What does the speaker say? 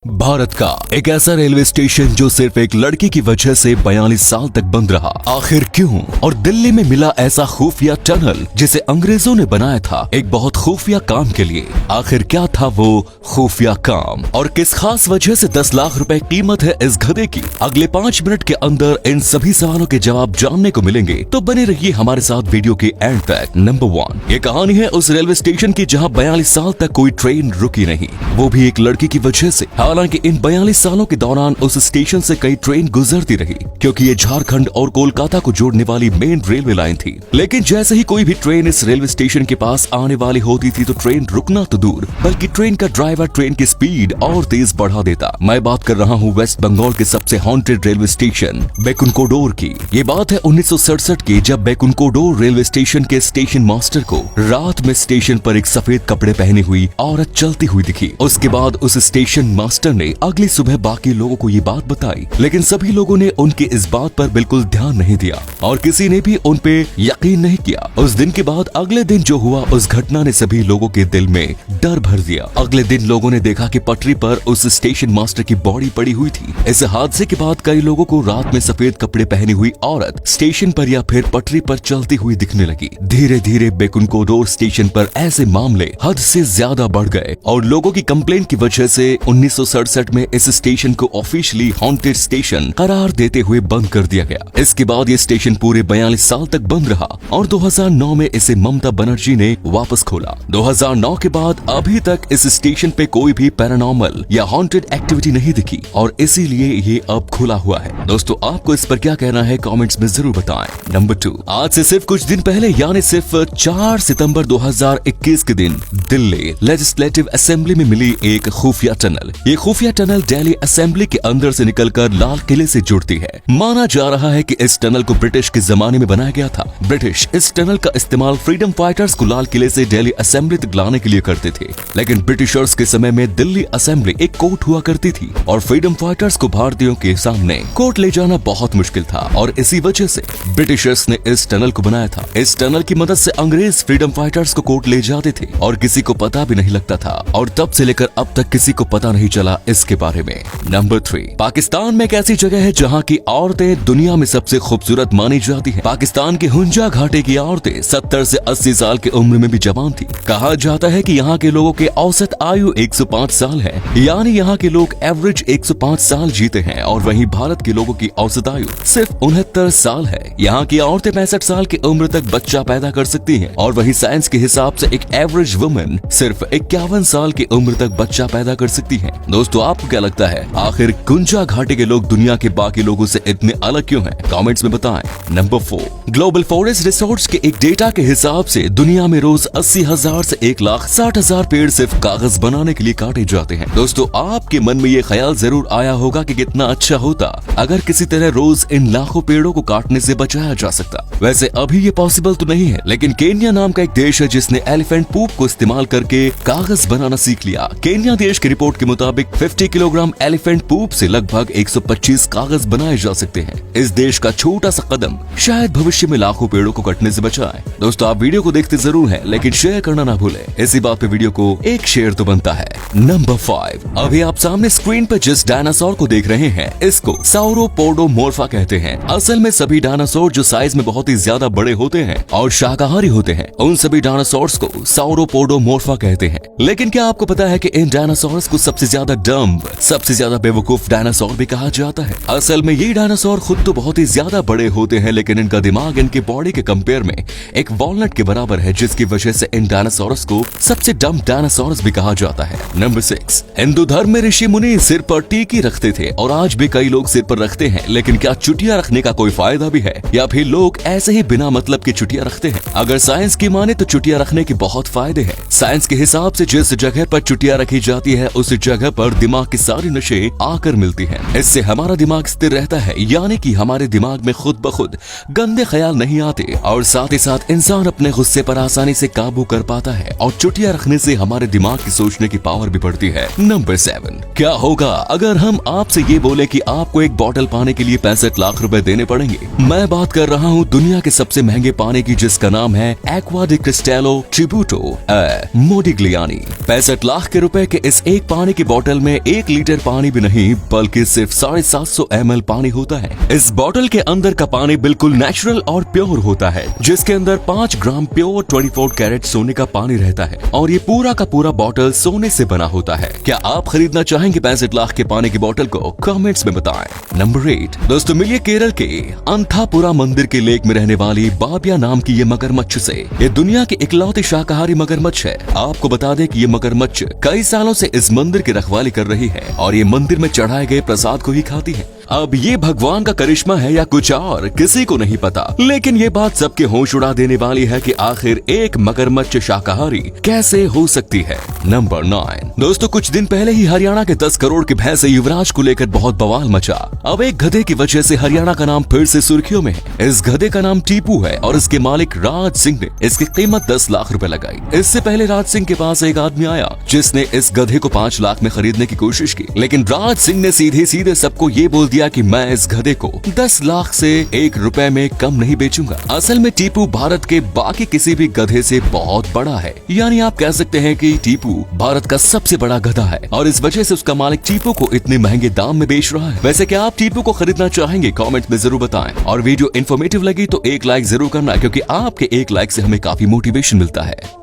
भारत का एक ऐसा रेलवे स्टेशन जो सिर्फ एक लड़की की वजह से 42 साल तक बंद रहा, आखिर क्यों? और दिल्ली में मिला ऐसा खुफिया टनल जिसे अंग्रेजों ने बनाया था एक बहुत खुफिया काम के लिए। आखिर क्या था वो खुफिया काम और किस खास वजह से 10 लाख रुपए कीमत है इस गधे की? अगले 5 मिनट के अंदर इन सभी सवालों के जवाब जानने को मिलेंगे, तो बने रहिए हमारे साथ वीडियो के एंड तक। नंबर 1, ये कहानी है उस रेलवे स्टेशन की जहाँ 42 साल तक कोई ट्रेन रुकी नहीं, वो भी एक लड़की की वजह से। हालांकि इन 42 सालों के दौरान उस स्टेशन से कई ट्रेन गुजरती रही, क्योंकि ये झारखंड और कोलकाता को जोड़ने वाली मेन रेलवे लाइन थी। लेकिन जैसे ही कोई भी ट्रेन इस रेलवे स्टेशन के पास आने वाली होती थी तो ट्रेन रुकना तो दूर, बल्कि ट्रेन का ड्राइवर ट्रेन की स्पीड और तेज बढ़ा देता। मैं बात कर रहा हूँ वेस्ट बंगाल के सबसे हॉन्टेड रेलवे स्टेशन बेकुनकोडोर की। ये बात है 1967 की, जब बेकुनकोडोर रेलवे स्टेशन के स्टेशन मास्टर को रात में स्टेशन पर एक सफेद कपड़े पहनी हुई औरत चलती हुई दिखी। उसके बाद उस स्टेशन मास्टर ने अगली सुबह बाकी लोगों को ये बात बताई, लेकिन सभी लोगों ने उनकी इस बात पर बिल्कुल ध्यान नहीं दिया और किसी ने भी उन पे यकीन नहीं किया। उस दिन के बाद अगले दिन जो हुआ, उस घटना ने सभी लोगों के दिल में डर भर दिया। अगले दिन लोगों ने देखा कि पटरी पर उस स्टेशन मास्टर की बॉडी पड़ी हुई थी। इस हादसे के बाद कई लोगों को रात में सफेद कपड़े पहनी हुई औरत स्टेशन पर या फिर पटरी पर चलती हुई दिखने लगी। धीरे धीरे बेकुनकोडोर स्टेशन पर ऐसे मामले हद से ज्यादा बढ़ गए और लोगों की कंप्लेंट की वजह से 1967 में इस स्टेशन को ऑफिशियली हॉन्टेड स्टेशन करार देते हुए बंद कर दिया गया। इसके बाद ये स्टेशन पूरे 42 साल तक बंद रहा और 2009 में इसे ममता बनर्जी ने वापस खोला। 2009 के बाद अभी तक इस स्टेशन पे कोई भी पैरानॉर्मल या हॉन्टेड एक्टिविटी नहीं दिखी और इसीलिए ये अब खुला हुआ है। दोस्तों, आपको इस पर क्या कहना है कमेंट्स में जरूर बताएं। नंबर 2, आज से सिर्फ कुछ दिन पहले यानी सिर्फ 4 सितंबर 2021 के दिन दिल्ली लेजिस्लेटिव असेंबली में मिली एक खुफिया टनल। ये खुफिया टनल दिल्ली असेंबली के अंदर से निकलकर लाल किले से जुड़ती है। माना जा रहा है कि इस टनल को ब्रिटिश के जमाने में बनाया गया था। ब्रिटिश इस टनल का इस्तेमाल फ्रीडम फाइटर्स को लाल किले से दिल्ली असेंबली तक लाने के लिए करते थे, लेकिन ब्रिटिशर्स के समय में दिल्ली असेंबली एक कोर्ट हुआ करती थी और फ्रीडम फाइटर्स को भारतीयों के सामने कोर्ट ले जाना बहुत मुश्किल था और इसी वजह से ब्रिटिशर्स ने इस टनल को बनाया था। इस टनल की मदद से अंग्रेज फ्रीडम फाइटर्स को कोर्ट ले जाते थे और किसी को पता भी नहीं लगता था और तब से लेकर अब तक किसी को पता नहीं चला इसके बारे में। नंबर 3, पाकिस्तान में एक ऐसी जगह है जहाँ की औरतें दुनिया में सबसे खूबसूरत मानी जाती हैं। पाकिस्तान के हुंजा घाटी की औरतें 70 से 80 साल की उम्र में भी जवान थी। कहा जाता है कि यहाँ के लोगों के औसत आयु 105 साल है, यानी यहाँ के लोग एवरेज 105 साल जीते हैं और वहीं भारत के लोगों की औसत आयु सिर्फ 69 साल है। यहाँ की औरतें 65 साल की उम्र तक बच्चा पैदा कर सकती हैं और वहीं साइंस के हिसाब से एक एवरेज वुमन सिर्फ 51 साल की उम्र तक बच्चा पैदा कर सकती है। दोस्तों, आपको क्या लगता है आखिर कुंजा घाटी के लोग दुनिया के बाकी लोगों से इतने अलग क्यों हैं? कमेंट्स में बताएं। नंबर 4, ग्लोबल फॉरेस्ट रिसोर्स के एक डेटा के हिसाब से दुनिया में रोज 80,000 से 1,60,000 पेड़ सिर्फ कागज बनाने के लिए काटे जाते हैं। दोस्तों, आपके मन में ये ख्याल जरूर आया होगा कि कितना अच्छा होता अगर किसी तरह रोज इन लाखों पेड़ों को काटने से बचाया जा सकता। वैसे अभी ये पॉसिबल तो नहीं है, लेकिन केन्या नाम का एक देश है जिसने एलिफेंट पूप को इस्तेमाल करके कागज बनाना सीख लिया। केन्या देश की रिपोर्ट के मुताबिक 50 किलोग्राम एलिफेंट पूप से लगभग 125 कागज बनाए जा सकते हैं। इस देश का छोटा सा कदम शायद भविष्य में लाखों पेड़ों को कटने से बचाए। दोस्तों, आप वीडियो को देखते जरूर हैं, लेकिन शेयर करना ना भूलें। इसी बात पे वीडियो को एक शेयर तो बनता है। नंबर 5, अभी आप सामने स्क्रीन पर जिस डायनासोर को देख रहे हैं इसको साउरोपोडोमोर्फा कहते हैं। असल में सभी डायनासोर जो साइज में बहुत ही ज्यादा बड़े होते हैं और शाकाहारी होते हैं, उन सभी डायनासोर्स को साउरोपोडोमोर्फा कहते हैं। लेकिन क्या आपको पता है कि इन डायनासोर्स को सबसे ज्यादा डम्ब, सबसे ज्यादा बेवकूफ डायनासोर भी कहा जाता है? असल में ये डायनासोर खुद तो बहुत ही ज्यादा बड़े होते हैं, लेकिन इनका दिमाग इनके बॉडी के कंपेयर में एक वॉलनट के बराबर है, जिसकी वजह से इन डायनासोर्स को सबसे डम डायनासोर्स भी कहा जाता है। नंबर 6, हिंदू धर्म में ऋषि मुनि सिर पर टीकी रखते थे और आज भी कई लोग सिर पर रखते हैं, लेकिन क्या चुटिया रखने का कोई फायदा भी है या फिर लोग ऐसे ही बिना मतलब की चुटिया रखते हैं? अगर साइंस की माने तो चुटिया रखने के बहुत फायदे हैं। साइंस के हिसाब से जिस जगह पर चुटिया रखी जाती है उस जगह पर दिमाग की सारी नशे आकर मिलती हैं। इससे हमारा दिमाग स्थिर रहता है, यानी कि हमारे दिमाग में खुद ब खुद गंदे ख्याल नहीं आते और साथ ही साथ इंसान अपने गुस्से पर आसानी से काबू कर पाता है और चुटिया रखने से हमारे दिमाग की सोचने की पावर भी बढ़ती है। नंबर 7, क्या होगा अगर हम आपसे ये बोले कि आपको एक बोतल पानी के लिए 65 लाख रुपए देने पड़ेंगे? मैं बात कर रहा हूँ दुनिया के सबसे महंगे पानी की, जिसका नाम है एक्वा डी क्रिस्टेलो ट्रिब्यूटो मोडिग्लियानी। 65 लाख के रुपए के इस एक पानी की बोतल बोतल में 1 लीटर पानी भी नहीं बल्कि सिर्फ 750 ml पानी होता है। इस बोतल के अंदर का पानी बिल्कुल नेचुरल और प्योर होता है, जिसके अंदर 5 ग्राम प्योर 24 कैरेट सोने का पानी रहता है और ये पूरा का पूरा बोतल सोने से बना होता है। क्या आप खरीदना चाहेंगे 65 लाख के पानी की बोतल को? कमेंट्स में बताएं। नंबर 8 दोस्तों, मिलिए केरल के अंथापुरा मंदिर के लेक में रहने वाली बाबिया नाम की ये मगरमच्छ से। ये दुनिया की इकलौती शाकाहारी मगरमच्छ है। आपको बता दें कि ये मगरमच्छ कई सालों से इस मंदिर की रखवाली कर रही है और ये मंदिर में चढ़ाए गए प्रसाद को ही खाती है। अब ये भगवान का करिश्मा है या कुछ और, किसी को नहीं पता, लेकिन ये बात सबके होश उड़ा देने वाली है कि आखिर एक मगरमच्छ शाकाहारी कैसे हो सकती है। नंबर 9 दोस्तों, कुछ दिन पहले ही हरियाणा के 10 करोड़ के भैंसे युवराज को लेकर बहुत बवाल मचा। अब एक गधे की वजह से हरियाणा का नाम फिर से सुर्खियों में है। इस गधे का नाम टीपू है और इसके मालिक राज सिंह ने इसकी कीमत 10 लाख रुपए लगाई। इससे पहले राज सिंह के पास एक आदमी आया जिसने इस गधे को 5 लाख में खरीदने की कोशिश की, लेकिन राज सिंह ने सीधे सीधे सबको ये बोल दिया कि मैं इस गधे को 10 लाख से 1 रुपए में कम नहीं बेचूंगा। असल में टीपू भारत के बाकी किसी भी गधे से बहुत बड़ा है, यानी आप कह सकते हैं कि टीपू भारत का सबसे बड़ा गधा है और इस वजह से उसका मालिक टीपू को इतने महंगे दाम में बेच रहा है। वैसे क्या आप टीपू को खरीदना चाहेंगे? कमेंट में जरूर बताएं और वीडियो इन्फॉर्मेटिव लगी तो एक लाइक जरूर करना, क्योंकि आपके एक लाइक से हमें काफी मोटिवेशन मिलता है।